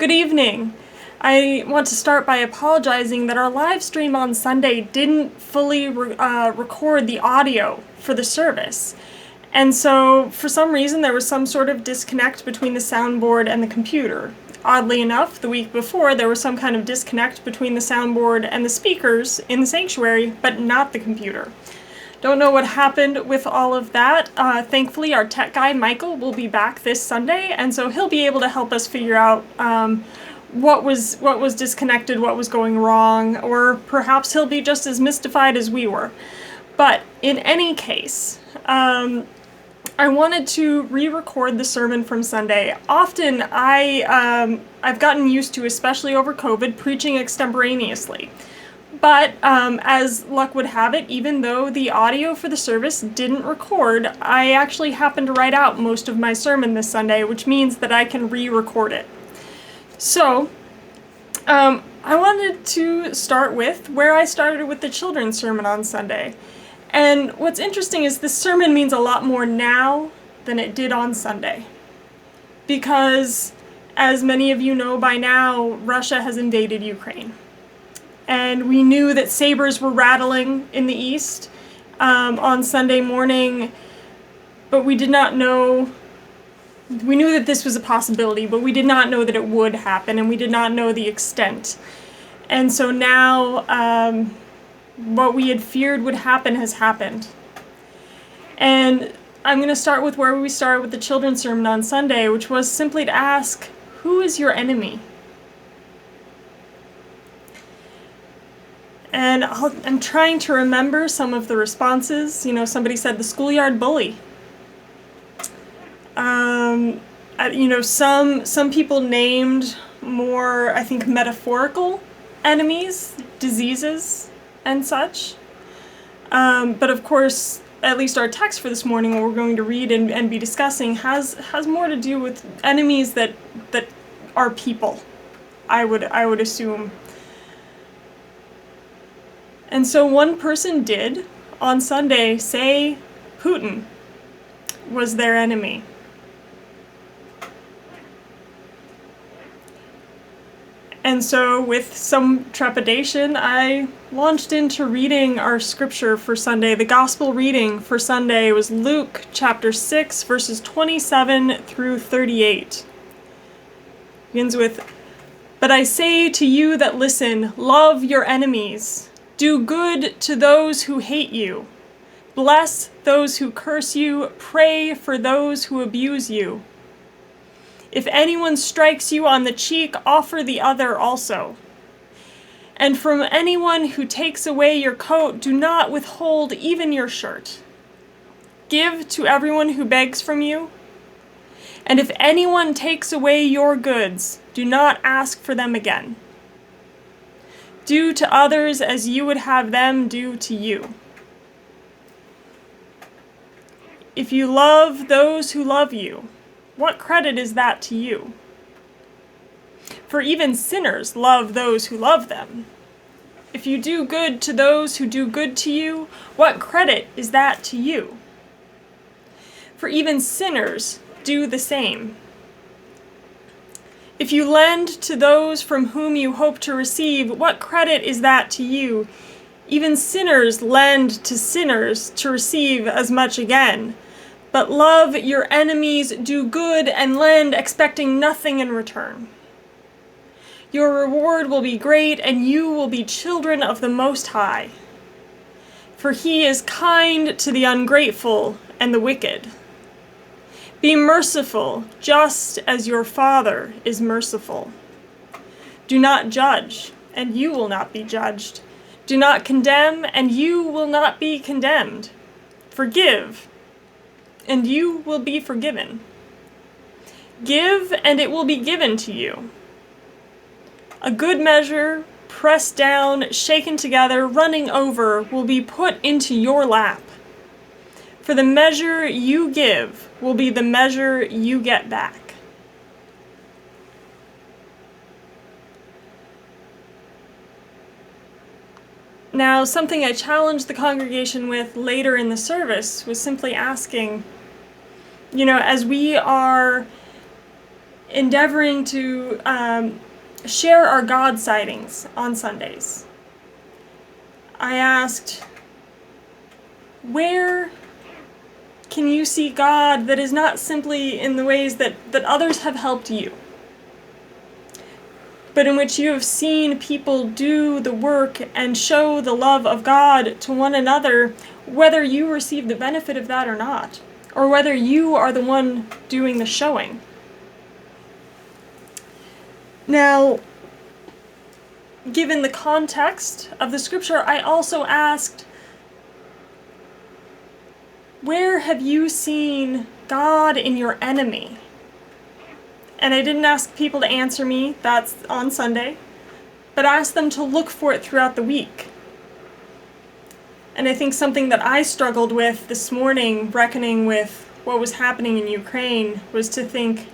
Good evening. I want to start by apologizing that our live stream on Sunday didn't fully record the audio for the service. And so, for some reason, there was some sort of disconnect between the soundboard and the computer. Oddly enough, the week before, there was some kind of disconnect between the soundboard and the speakers in the sanctuary, but not the computer. Don't know what happened with all of that. Thankfully, our tech guy, Michael, will be back this Sunday, and so he'll be able to help us figure out what was disconnected, what was going wrong, or perhaps he'll be just as mystified as we were. But in any case, I wanted to re-record the sermon from Sunday. Often I've gotten used to, especially over COVID, preaching extemporaneously. But as luck would have it, even though the audio for the service didn't record, I actually happened to write out most of my sermon this Sunday, which means that I can re-record it. So, I wanted to start with where I started with the children's sermon on Sunday. And what's interesting is this sermon means a lot more now than it did on Sunday. Because, as many of you know by now, Russia has invaded Ukraine. And we knew that sabers were rattling in the east on Sunday morning, but we did not know. We knew that this was a possibility, but we did not know that it would happen, and we did not know the extent. And so now, what we had feared would happen has happened. And I'm going to start with where we started with the children's sermon on Sunday, which was simply to ask, who is your enemy? And I'm trying to remember some of the responses. You know, somebody said the schoolyard bully. Some people named more, I think, metaphorical enemies, diseases, and such. But of course, at least our text for this morning, what we're going to read and be discussing, has more to do with enemies that are people, I would assume. And so one person did, on Sunday, say Putin was their enemy. And so with some trepidation, I launched into reading our scripture for Sunday. The gospel reading for Sunday was Luke chapter 6, verses 27 through 38. It begins with, "But I say to you that listen, love your enemies. Do good to those who hate you. Bless those who curse you. Pray for those who abuse you. If anyone strikes you on the cheek, offer the other also. And from anyone who takes away your coat, do not withhold even your shirt. Give to everyone who begs from you. And if anyone takes away your goods, do not ask for them again. Do to others as you would have them do to you. If you love those who love you, what credit is that to you? For even sinners love those who love them. If you do good to those who do good to you, what credit is that to you? For even sinners do the same. If you lend to those from whom you hope to receive, what credit is that to you? Even sinners lend to sinners to receive as much again. But love your enemies, do good, and lend, expecting nothing in return. Your reward will be great, and you will be children of the Most High. For he is kind to the ungrateful and the wicked. Be merciful, just as your Father is merciful. Do not judge, and you will not be judged. Do not condemn, and you will not be condemned. Forgive, and you will be forgiven. Give, and it will be given to you. A good measure, pressed down, shaken together, running over, will be put into your lap. For the measure you give will be the measure you get back." Now, something I challenged the congregation with later in the service was simply asking, as we are endeavoring to share our God sightings on Sundays. I asked, where can you see God that is not simply in the ways that others have helped you, but in which you have seen people do the work and show the love of God to one another, whether you receive the benefit of that or not, or whether you are the one doing the showing. Now, given the context of the scripture, I also asked, where have you seen God in your enemy? And I didn't ask people to answer me, that's on Sunday, but asked them to look for it throughout the week. And I think something that I struggled with this morning, reckoning with what was happening in Ukraine, was to think,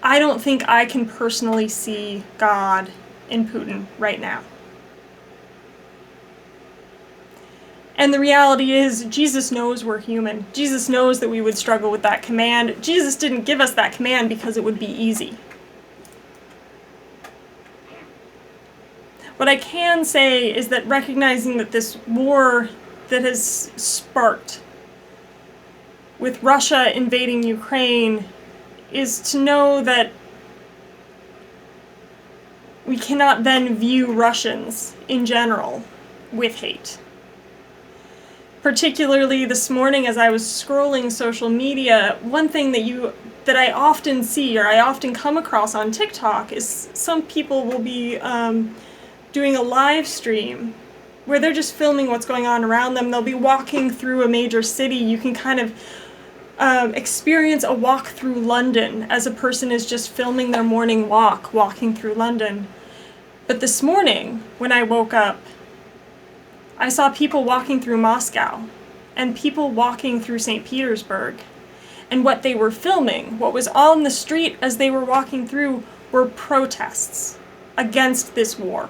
I don't think I can personally see God in Putin right now. And the reality is, Jesus knows we're human. Jesus knows that we would struggle with that command. Jesus didn't give us that command because it would be easy. What I can say is that recognizing that this war that has sparked with Russia invading Ukraine is to know that we cannot then view Russians in general with hate. Particularly this morning as I was scrolling social media, one thing that I often see or I often come across on TikTok is some people will be doing a live stream where they're just filming what's going on around them. They'll be walking through a major city. You can kind of experience a walk through London as a person is just filming their morning walk, walking through London. But this morning, when I woke up, I saw people walking through Moscow and people walking through St. Petersburg. And what they were filming, what was on the street as they were walking through, were protests against this war.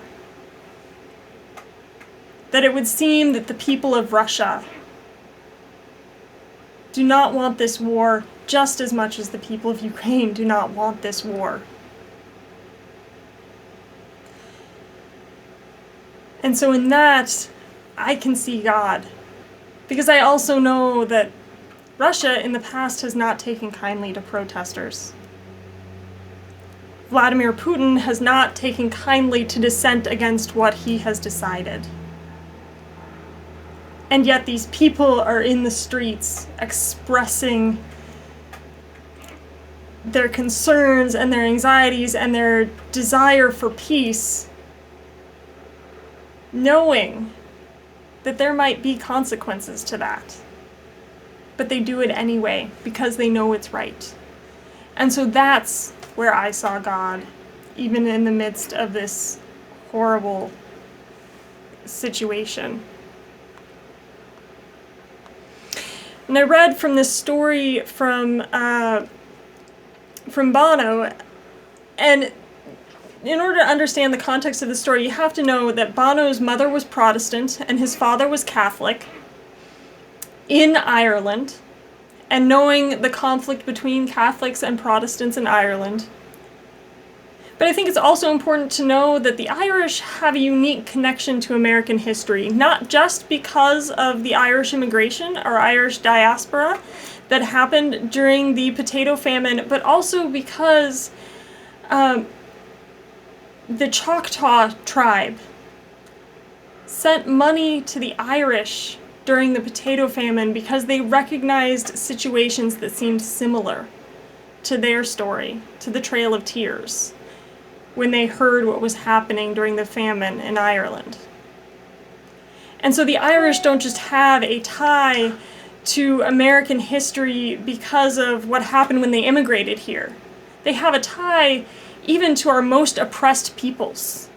That it would seem that the people of Russia do not want this war just as much as the people of Ukraine do not want this war. And so in that, I can see God, because I also know that Russia in the past has not taken kindly to protesters. Vladimir Putin has not taken kindly to dissent against what he has decided. And yet these people are in the streets expressing their concerns and their anxieties and their desire for peace, knowing that there might be consequences to that. But they do it anyway because they know it's right. And so that's where I saw God, even in the midst of this horrible situation. And I read from this story from Bono, and in order to understand the context of the story, you have to know that Bono's mother was Protestant and his father was Catholic in Ireland, and knowing the conflict between Catholics and Protestants in Ireland. But I think it's also important to know that the Irish have a unique connection to American history, not just because of the Irish immigration or Irish diaspora that happened during the potato famine, but also because the Choctaw tribe sent money to the Irish during the potato famine because they recognized situations that seemed similar to their story, to the Trail of Tears, when they heard what was happening during the famine in Ireland. And so the Irish don't just have a tie to American history because of what happened when they immigrated here. They have a tie even to our most oppressed peoples.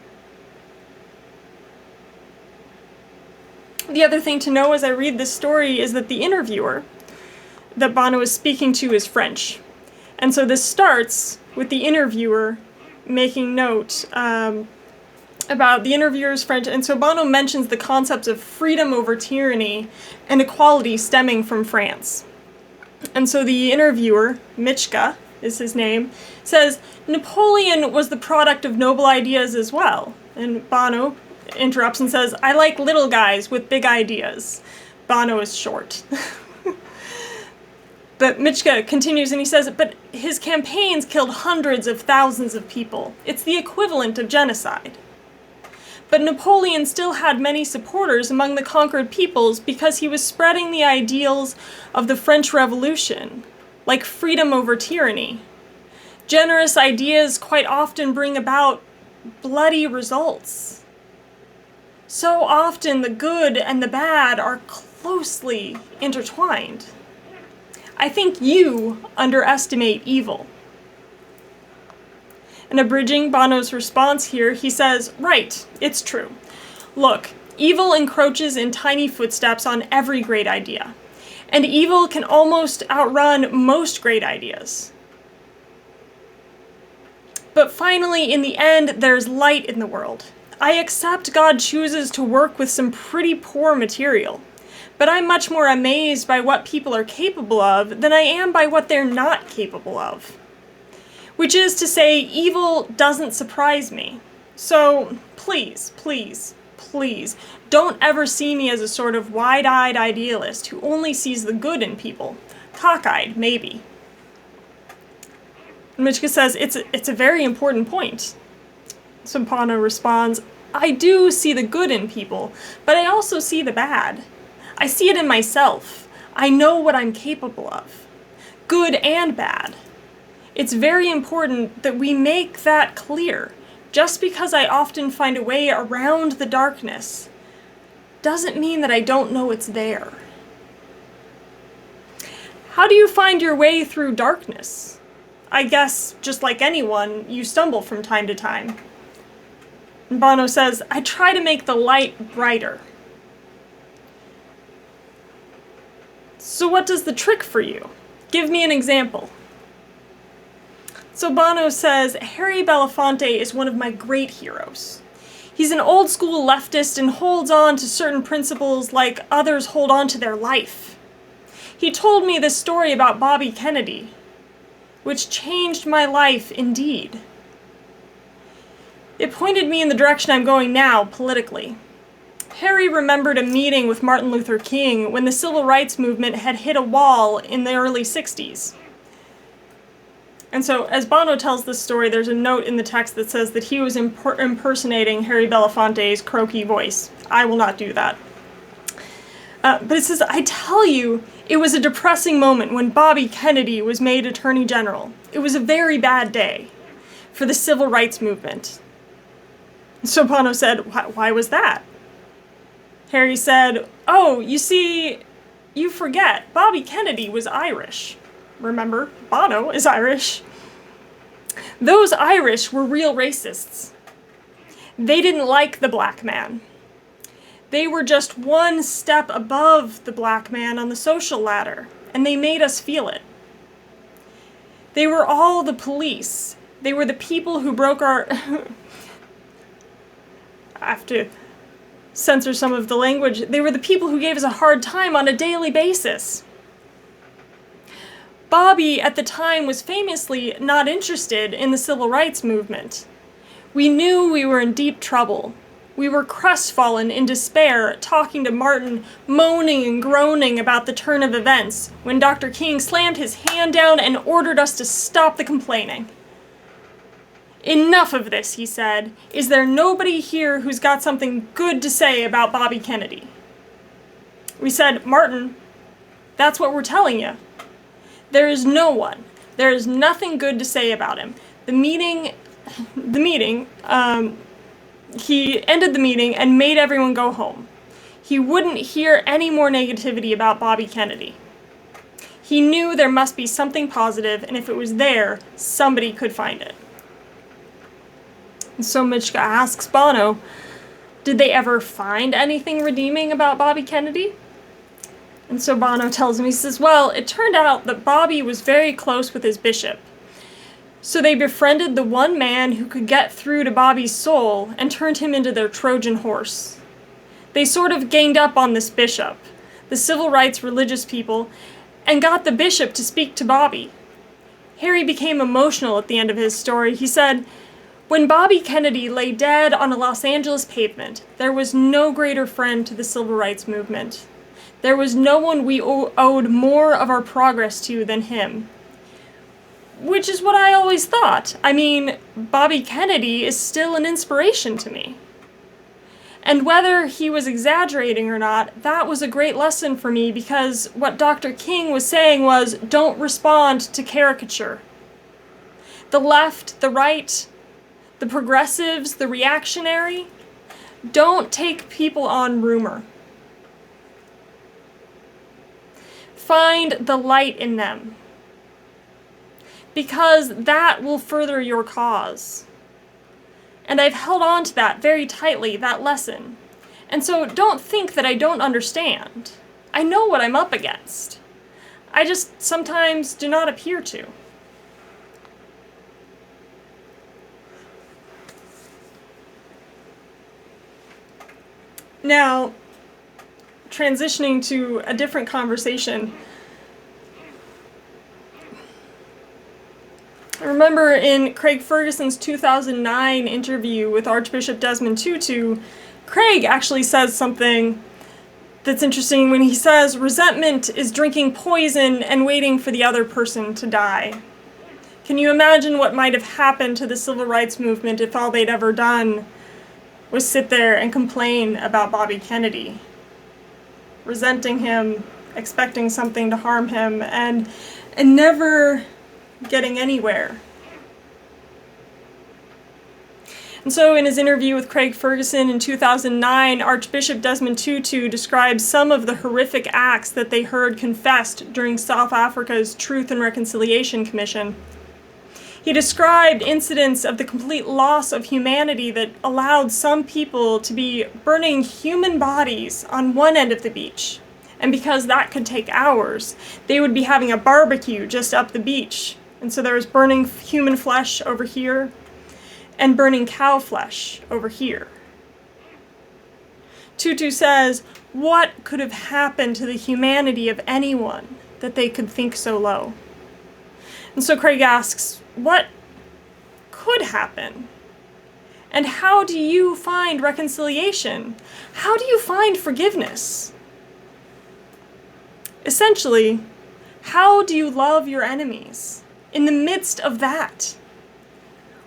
The other thing to know as I read this story is that the interviewer that Bono is speaking to is French. And so this starts with the interviewer making note about the interviewer's French. And so Bono mentions the concepts of freedom over tyranny and equality stemming from France. And so the interviewer, Michka, is his name, says Napoleon was the product of noble ideas as well. And Bono interrupts and says, I like little guys with big ideas. Bono is short. But Michka continues and he says, but his campaigns killed hundreds of thousands of people. It's the equivalent of genocide. But Napoleon still had many supporters among the conquered peoples because he was spreading the ideals of the French Revolution, like freedom over tyranny. Generous ideas quite often bring about bloody results. So often the good and the bad are closely intertwined. I think you underestimate evil. And abridging Bono's response here, he says, right, it's true. Look, evil encroaches in tiny footsteps on every great idea. And evil can almost outrun most great ideas. But finally, in the end, there's light in the world. I accept God chooses to work with some pretty poor material. But I'm much more amazed by what people are capable of than I am by what they're not capable of. Which is to say, evil doesn't surprise me. So please, please, please, don't ever see me as a sort of wide-eyed idealist who only sees the good in people. Cockeyed, maybe. Michka says, it's a very important point. So Bono responds, I do see the good in people, but I also see the bad. I see it in myself. I know what I'm capable of. Good and bad. It's very important that we make that clear. Just because I often find a way around the darkness doesn't mean that I don't know it's there. How do you find your way through darkness? I guess, just like anyone, you stumble from time to time. And Bono says, I try to make the light brighter. So what does the trick for you? Give me an example. So Bono says, Harry Belafonte is one of my great heroes. He's an old school leftist and holds on to certain principles like others hold on to their life. He told me this story about Bobby Kennedy, which changed my life indeed. It pointed me in the direction I'm going now, politically. Harry remembered a meeting with Martin Luther King when the civil rights movement had hit a wall in the early 60s. And so, as Bono tells this story, there's a note in the text that says that he was impersonating Harry Belafonte's croaky voice. I will not do that. But it says, I tell you, it was a depressing moment when Bobby Kennedy was made Attorney General. It was a very bad day for the civil rights movement. So Bono said, why was that? Harry said, oh, you see, you forget, Bobby Kennedy was Irish. Remember, Bono is Irish. Those Irish were real racists. They didn't like the black man. They were just one step above the black man on the social ladder, and they made us feel it. They were all the police. They were the people who broke our... I have to censor some of the language. They were the people who gave us a hard time on a daily basis. Bobby, at the time, was famously not interested in the civil rights movement. We knew we were in deep trouble. We were crestfallen in despair, talking to Martin, moaning and groaning about the turn of events, when Dr. King slammed his hand down and ordered us to stop the complaining. Enough of this, he said. Is there nobody here who's got something good to say about Bobby Kennedy? We said, Martin, that's what we're telling you. There is no one. There is nothing good to say about him. He ended the meeting and made everyone go home. He wouldn't hear any more negativity about Bobby Kennedy. He knew there must be something positive, and if it was there, somebody could find it. And so Michka asks Bono, did they ever find anything redeeming about Bobby Kennedy? And so Bono tells him, he says, well, it turned out that Bobby was very close with his bishop. So they befriended the one man who could get through to Bobby's soul and turned him into their Trojan horse. They sort of ganged up on this bishop, the civil rights religious people, and got the bishop to speak to Bobby. Harry became emotional at the end of his story. He said, "When Bobby Kennedy lay dead on a Los Angeles pavement, there was no greater friend to the civil rights movement. There was no one we owed more of our progress to than him." Which is what I always thought. I mean, Bobby Kennedy is still an inspiration to me. And whether he was exaggerating or not, that was a great lesson for me, because what Dr. King was saying was, don't respond to caricature. The left, the right, the progressives, the reactionary, don't take people on rumor. Find the light in them, because that will further your cause. And I've held on to that very tightly, that lesson. And so don't think that I don't understand. I know what I'm up against. I just sometimes do not appear to. Now, transitioning to a different conversation. I remember in Craig Ferguson's 2009 interview with Archbishop Desmond Tutu, Craig actually says something that's interesting when he says, resentment is drinking poison and waiting for the other person to die. Can you imagine what might have happened to the civil rights movement if all they'd ever done was sit there and complain about Bobby Kennedy, resenting him, expecting something to harm him, and never getting anywhere. And so in his interview with Craig Ferguson in 2009, Archbishop Desmond Tutu describes some of the horrific acts that they heard confessed during South Africa's Truth and Reconciliation Commission. He described incidents of the complete loss of humanity that allowed some people to be burning human bodies on one end of the beach. And because that could take hours, they would be having a barbecue just up the beach. And so there was burning human flesh over here and burning cow flesh over here. Tutu says, what could have happened to the humanity of anyone that they could think so low? And so Craig asks, what could happen? And how do you find reconciliation? How do you find forgiveness? Essentially, how do you love your enemies in the midst of that?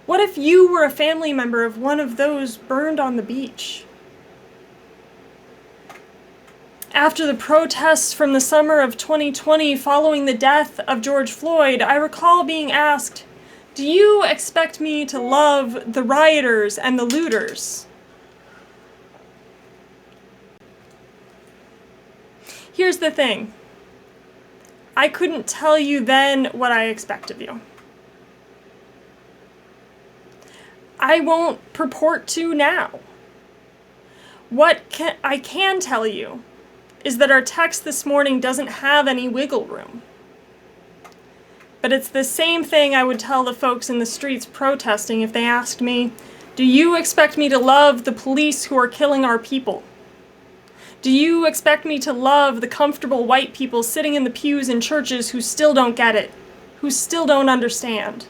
What if you were a family member of one of those burned on the beach? After the protests from the summer of 2020 following the death of George Floyd, I recall being asked, do you expect me to love the rioters and the looters? Here's the thing. I couldn't tell you then what I expect of you. I won't purport to now. What I can tell you is that our text this morning doesn't have any wiggle room. But it's the same thing I would tell the folks in the streets protesting if they asked me, do you expect me to love the police who are killing our people? Do you expect me to love the comfortable white people sitting in the pews in churches who still don't get it, who still don't understand?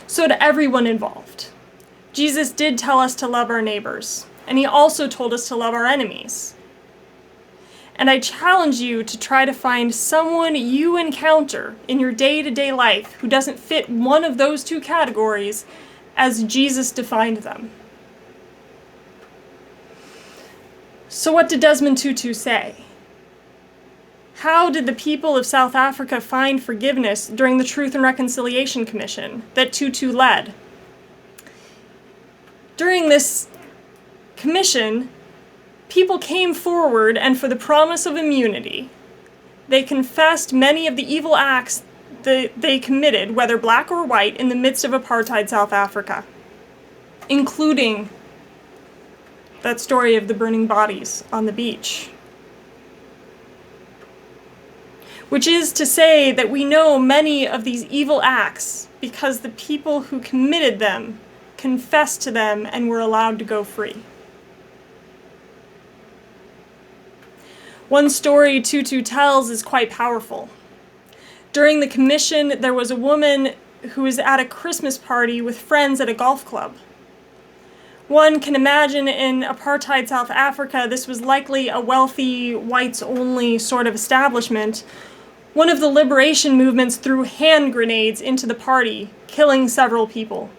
So to everyone involved, Jesus did tell us to love our neighbors, and he also told us to love our enemies. And I challenge you to try to find someone you encounter in your day-to-day life who doesn't fit one of those two categories as Jesus defined them. So what did Desmond Tutu say? How did the people of South Africa find forgiveness during the Truth and Reconciliation Commission that Tutu led? During this commission, people came forward, and for the promise of immunity, they confessed many of the evil acts that they committed, whether black or white, in the midst of apartheid South Africa, including that story of the burning bodies on the beach. Which is to say that we know many of these evil acts because the people who committed them confessed to them and were allowed to go free. One story Tutu tells is quite powerful. During the commission, there was a woman who was at a Christmas party with friends at a golf club. One can imagine in apartheid South Africa, this was likely a wealthy, whites-only sort of establishment. One of the liberation movements threw hand grenades into the party, killing several people.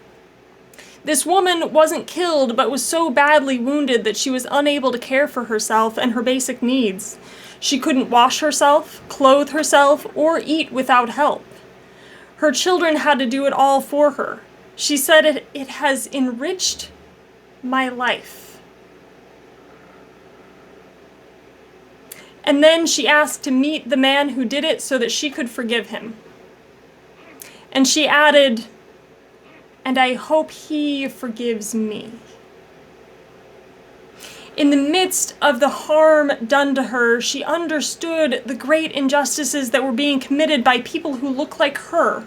This woman wasn't killed, but was so badly wounded that she was unable to care for herself and her basic needs. She couldn't wash herself, clothe herself, or eat without help. Her children had to do it all for her. She said, "It has enriched my life." And then she asked to meet the man who did it so that she could forgive him. And she added, "And I hope he forgives me." In the midst of the harm done to her, she understood the great injustices that were being committed by people who look like her.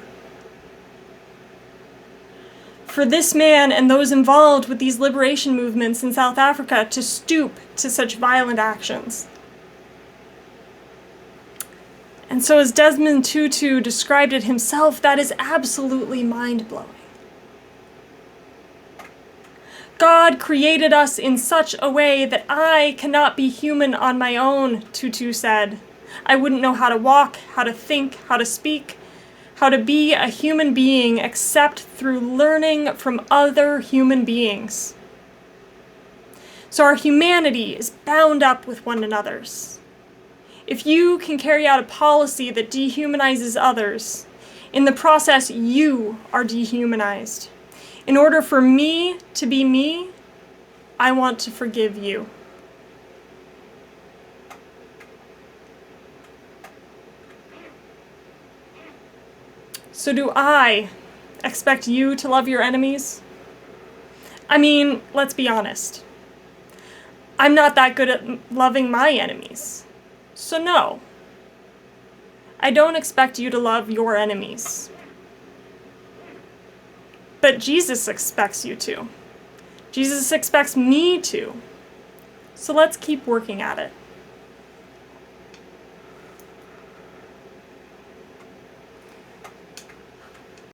For this man and those involved with these liberation movements in South Africa to stoop to such violent actions. And so as Desmond Tutu described it himself, that is absolutely mind-blowing. God created us in such a way that I cannot be human on my own, Tutu said. I wouldn't know how to walk, how to think, how to speak, how to be a human being except through learning from other human beings. So our humanity is bound up with one another's. If you can carry out a policy that dehumanizes others, in the process you are dehumanized. In order for me to be me, I want to forgive you. So do I expect you to love your enemies? I mean, let's be honest. I'm not that good at loving my enemies. So no, I don't expect you to love your enemies. But Jesus expects you to. Jesus expects me to. So let's keep working at it.